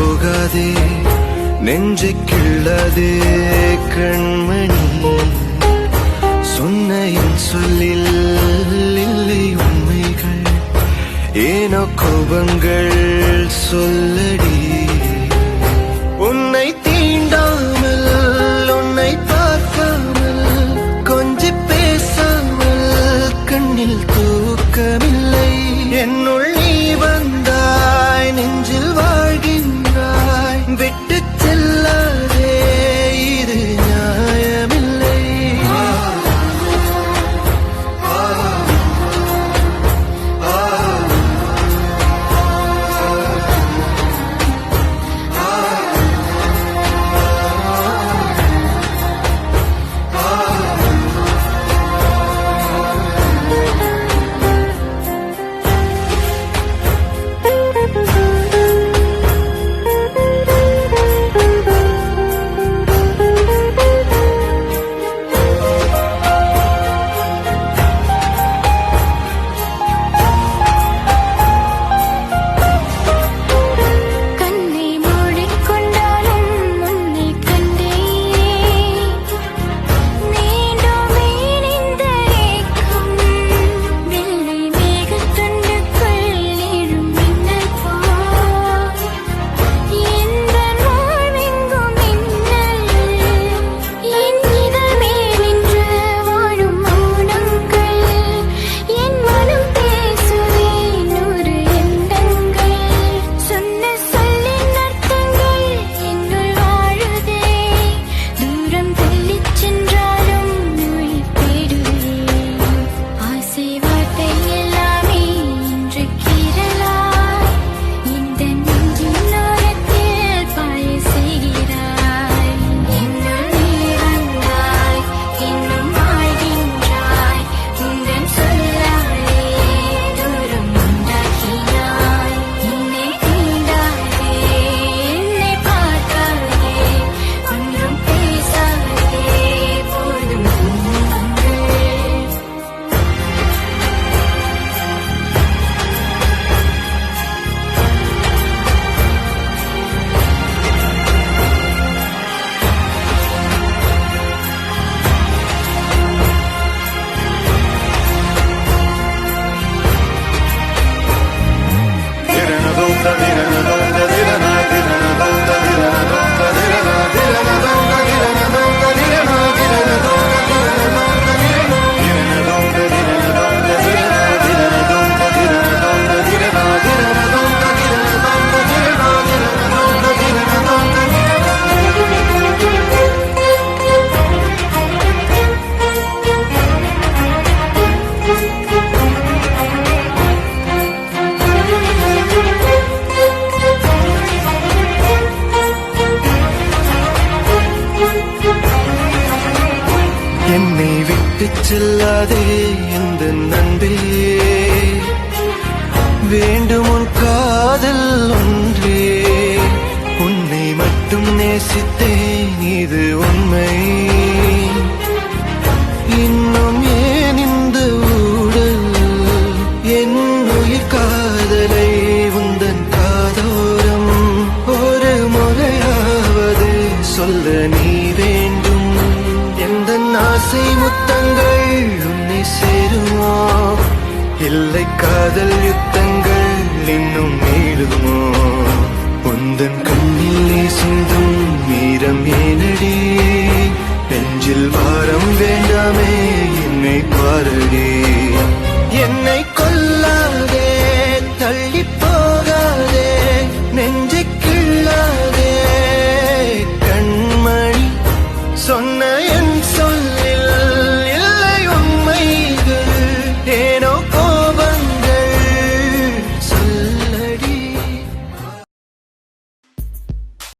போகாதே நெஞ்சை கிள்ளாதே கண்மணி. சொன்ன என் சொல்லில் இல்லை உண்மைகள், ஏனோ கோபங்கள் சொல்லடி. உன்னை தீண்டாமல் உன்னை பார்க்காமல் கொஞ்சி பேசாமல் கண்ணில் தூக்கமில்லை. என்னுள் நீ வந்தாய், நெஞ்சில் வாழ்கின்றாய், விட்டு செல்லாதே இது நியாயமில்லை. என்னை விட்டு செல்லாதே எந்த நண்பே, வேண்டும் உன் காதல் ஒன்றே. உன்னை மட்டும் நேசித்தேன் இது உண்மை. இன்னும் ஏன் இந்த ஊடல் என் உயிர் காதலை உந்தன் காதோரம் ஒரு முறையாவது சொல்ல நீ வேண்டும். எந்த ஆசை முத்தங்கள் உன்னை சேருமோ, இல்லை காதல் யுத்தங்கள் இன்னும் நீளுமோ. உந்தன் கண்ணில் நீ சிந்தும் மீரம் ஏனடி, நெஞ்சில் வாரம் வேண்டாமே என்னை பாரடி. என்னை கொல்லாதே தள்ளி போகாதே நெஞ்சை கிள்ளாதே கண்மணி. சொன்ன என் சொல்